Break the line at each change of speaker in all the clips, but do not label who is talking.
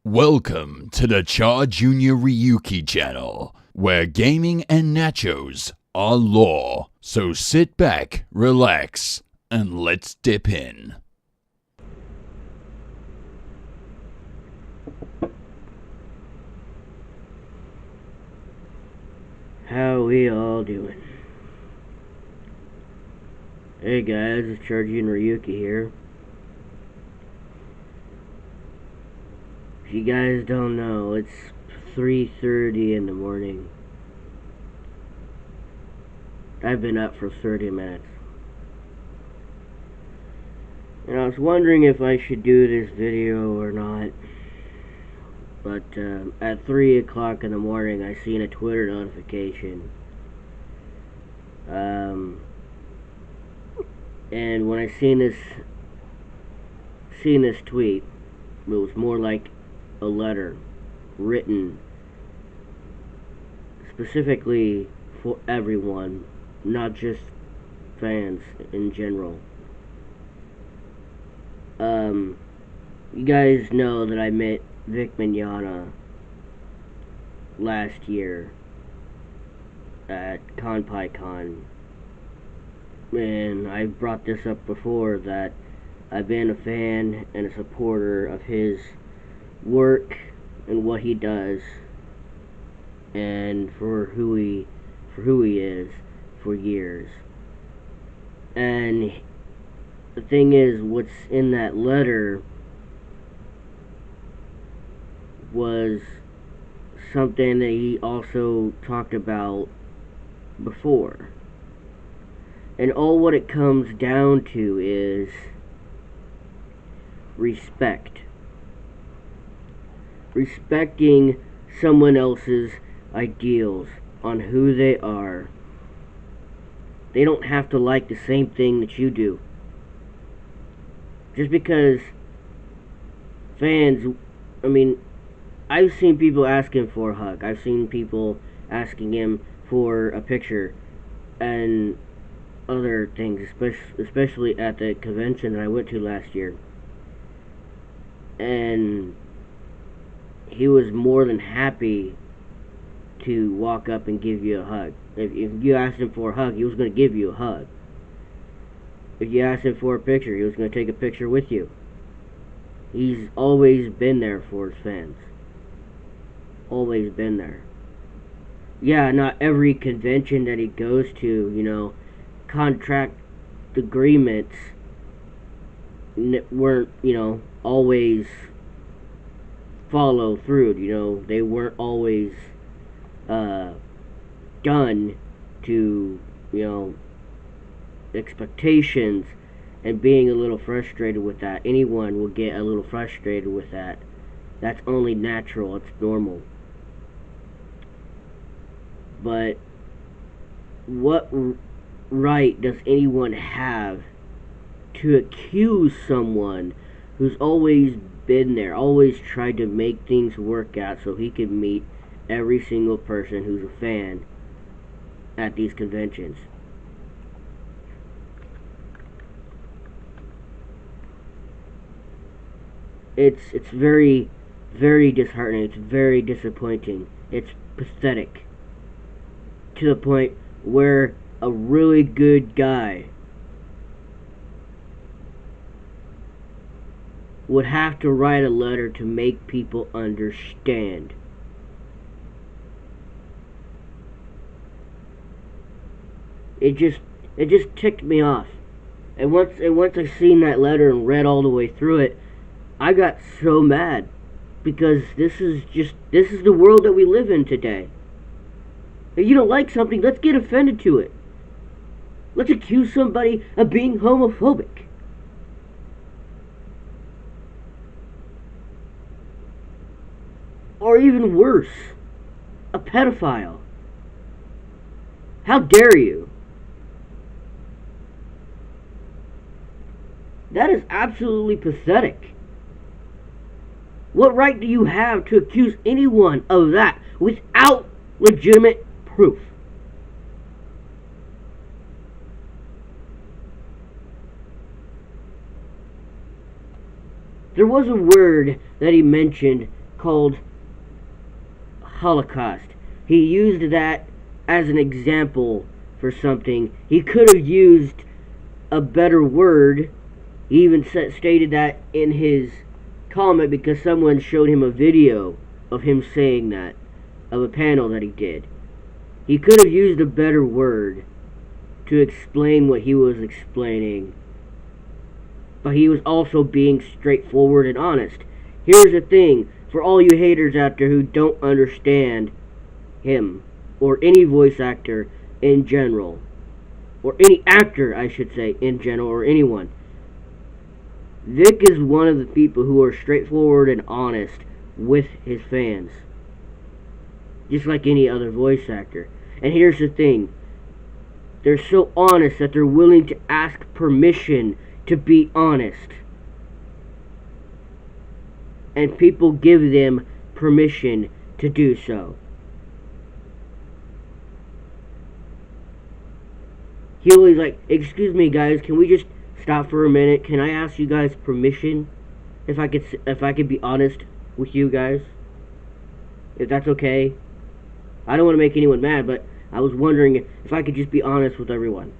Welcome to the Charjr Ryuki channel, where gaming and nachos are law. So sit back, relax, and let's dip in.
How we all doing? Hey guys, it's Charjr Ryuki here. If you guys don't know, it's 3:30 in the morning. I've been up for 30 minutes. And I was wondering if I should do this video or not. But at 3 o'clock in the morning, I seen a Twitter notification. And when I seen this tweet, it was more like a letter written specifically for everyone, not just fans in general. You guys know that I met Vic Mignogna last year at ConPyCon, and I brought this up before that I've been a fan and a supporter of his work and what he does, and for who he is for years. And the thing is, what's in that letter was something that he also talked about before. And all what it comes down to is respect. Respecting someone else's ideals on who they are. They don't have to like the same thing that you do. Just because fans, I've seen people asking for a hug. I've seen people asking him for a picture and other things, especially at the convention that I went to last year. And he was more than happy to walk up and give you a hug. If you asked him for a hug, he was going to give you a hug. If you asked him for a picture, he was going to take a picture with you. He's always been there for his fans. Always been there. Yeah, not every convention that he goes to, contract agreements weren't, always follow through. They weren't always done to, expectations, and being a little frustrated with that. Anyone will get a little frustrated with that. That's only natural. It's normal. But what right does anyone have to accuse someone who's always been there, always tried to make things work out so he could meet every single person who's a fan at these conventions? It's very, very disheartening. It's very disappointing. It's pathetic. To the point where a really good guy would have to write a letter to make people understand. It just ticked me off. And once I seen that letter and read all the way through it, I got so mad, because this is the world that we live in today. If you don't like something, let's get offended to it. Let's accuse somebody of being homophobic. Or even worse, a pedophile. How dare you? That is absolutely pathetic. What right do you have to accuse anyone of that without legitimate proof? There was a word that he mentioned called Holocaust. He used that as an example for something. He could have used a better word. He even stated that in his comment because someone showed him a video of him saying that, of a panel that he did. He could have used a better word to explain what he was explaining, but he was also being straightforward and honest. Here's the thing, for all you haters out there who don't understand him, or any voice actor in general, or any actor, I should say, in general, or anyone. Vic is one of the people who are straightforward and honest with his fans, just like any other voice actor. And here's the thing, they're so honest that they're willing to ask permission to be honest. And people give them permission to do so. He'll be like, excuse me guys, can we just stop for a minute? Can I ask you guys permission if I could be honest with you guys? If that's okay? I don't want to make anyone mad, but I was wondering if I could just be honest with everyone.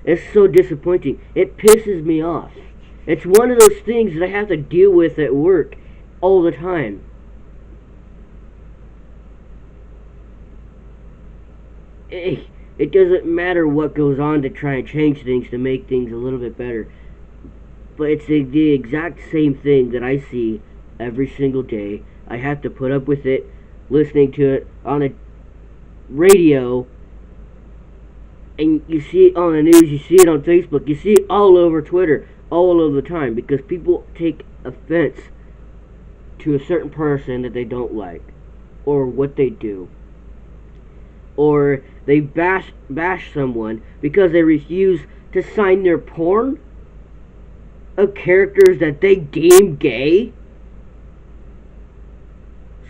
It's so disappointing. It pisses me off. It's one of those things that I have to deal with at work all the time. It doesn't matter what goes on to try and change things to make things a little bit better. But it's the exact same thing that I see every single day. I have to put up with it, listening to it on a radio, and you see it on the news, you see it on Facebook, you see it all over Twitter, all over the time, because people take offense to a certain person that they don't like, or what they do. Or they bash someone because they refuse to sign their porn of characters that they deem gay.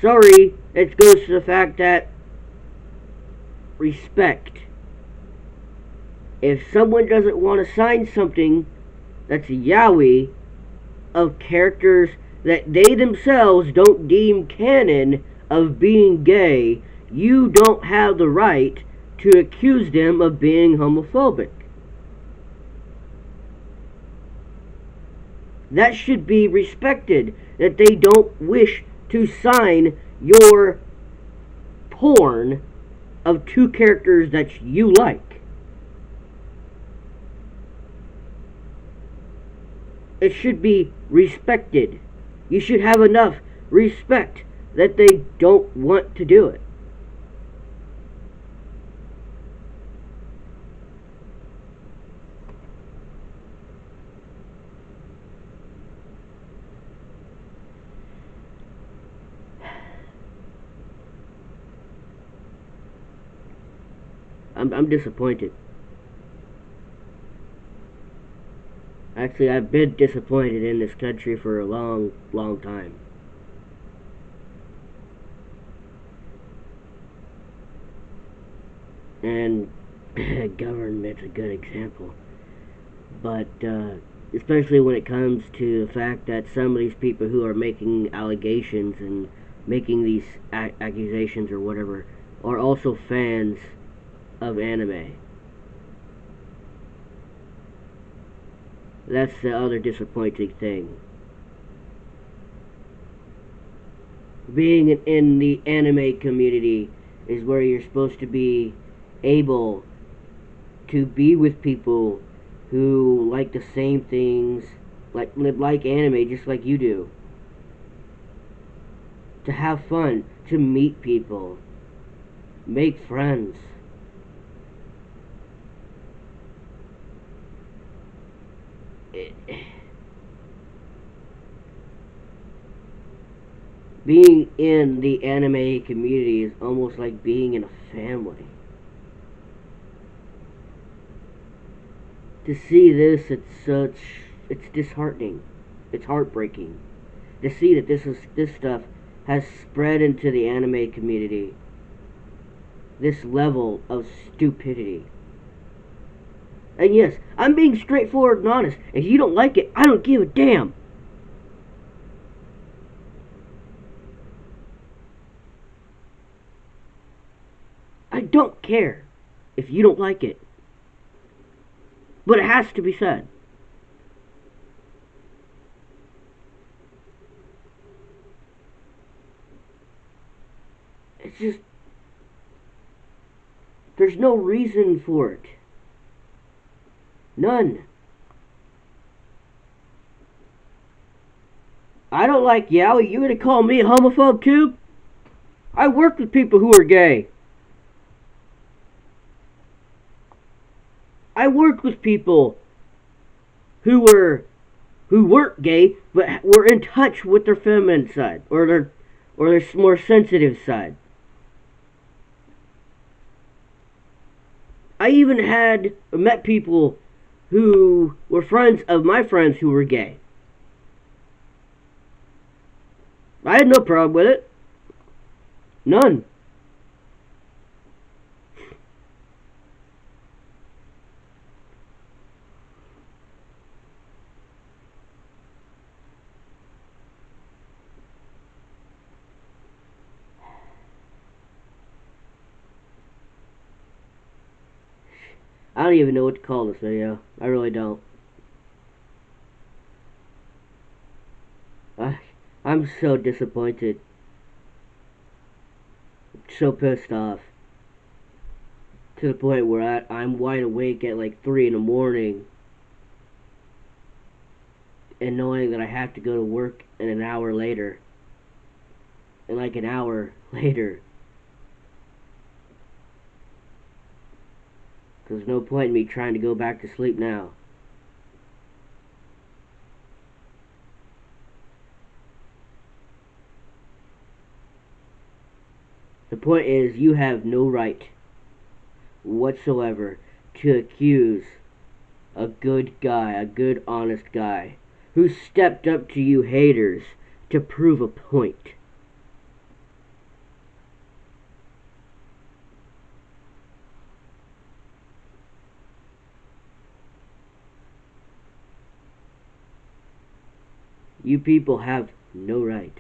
Sorry, it goes to the fact that respect. If someone doesn't want to sign something that's a yaoi of characters that they themselves don't deem canon of being gay, you don't have the right to accuse them of being homophobic. That should be respected, that they don't wish to sign your porn of two characters that you like. It should be respected. You should have enough respect that they don't want to do it. I'm disappointed. Actually, I've been disappointed in this country for a long, long time. And government's a good example. But especially when it comes to the fact that some of these people who are making allegations and making these accusations or whatever are also fans of anime. That's the other disappointing thing. Being in the anime community is where you're supposed to be able to be with people who like the same things, like anime just like you do. To have fun, to meet people, make friends. Being in the anime community is almost like being in a family. To see this, it's disheartening. It's heartbreaking. To see that this stuff has spread into the anime community. This level of stupidity. And yes, I'm being straightforward and honest. If you don't like it, I don't give a damn. I don't care if you don't like it. But it has to be said. It's just... there's no reason for it. None. I don't like Yowie. You gonna call me a homophobe too? I work with people who are gay. I worked with people who weren't gay, but were in touch with their feminine side, or their more sensitive side. I even met people who were friends of my friends who were gay. I had no problem with it. None. I don't even know what to call this video. I really don't. I'm so disappointed. So pissed off. To the point where I'm wide awake at like 3 in the morning. And knowing that I have to go to work in an hour later. And like an hour later. There's no point in me trying to go back to sleep now. The point is, you have no right whatsoever to accuse a good guy, a good honest guy, who stepped up to you haters to prove a point. You people have no right.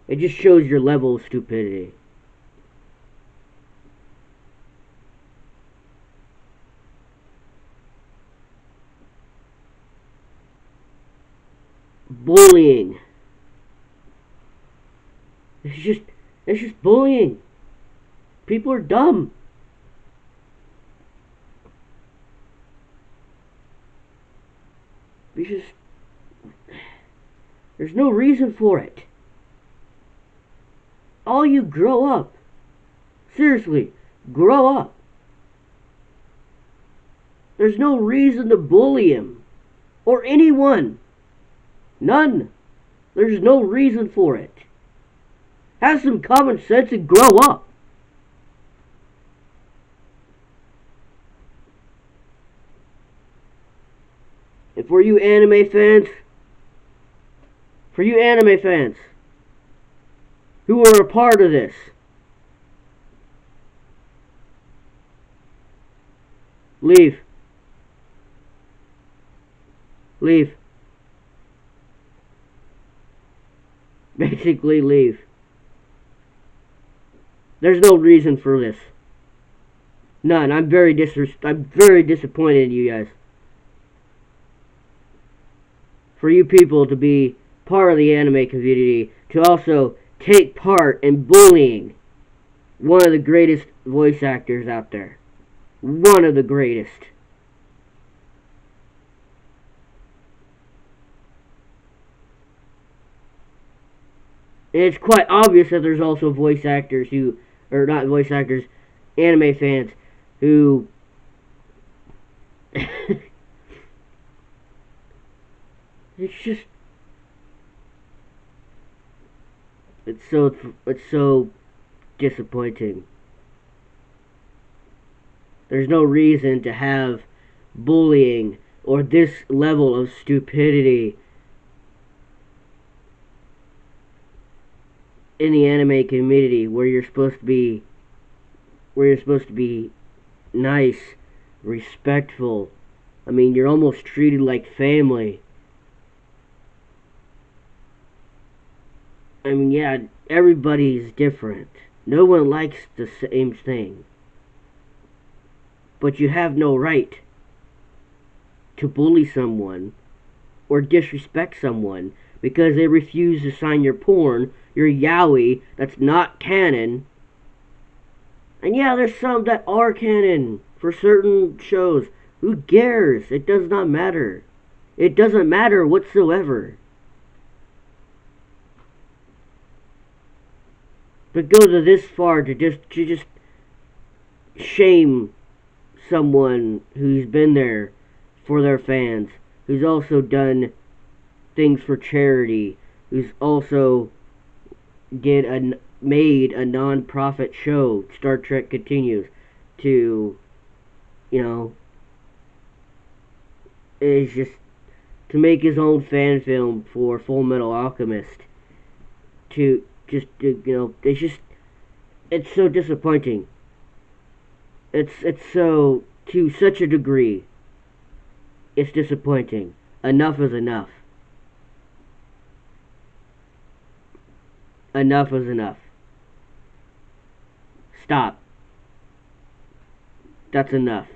It just shows your level of stupidity. Bullying. It's just bullying. People are dumb. There's no reason for it. All you grow up. Seriously, grow up. There's no reason to bully him. Or anyone. None. There's no reason for it. Have some common sense and grow up. And for you anime fans who are a part of this, leave. Basically leave. There's no reason for this. None. I'm very disappointed in you guys. For you people to be part of the anime community, to also take part in bullying one of the greatest voice actors out there. One of the greatest. And it's quite obvious that there's also voice actors who, or not voice actors, anime fans who it's so disappointing. There's no reason to have bullying or this level of stupidity in the anime community where you're supposed to be nice, respectful. I mean, you're almost treated like family. I mean, yeah, everybody's different. No one likes the same thing. But you have no right to bully someone or disrespect someone because they refuse to sign your porn, your yaoi that's not canon. And yeah, there's some that are canon for certain shows. Who cares? It does not matter. It doesn't matter whatsoever. But go to this far to just shame someone who's been there for their fans, who's also done things for charity, who's also made a non-profit show, Star Trek Continues, to, you know, is just to make his own fan film for Full Metal Alchemist. It's so disappointing. It's so, to such a degree, it's disappointing. Enough is enough. Enough is enough. Stop. That's enough.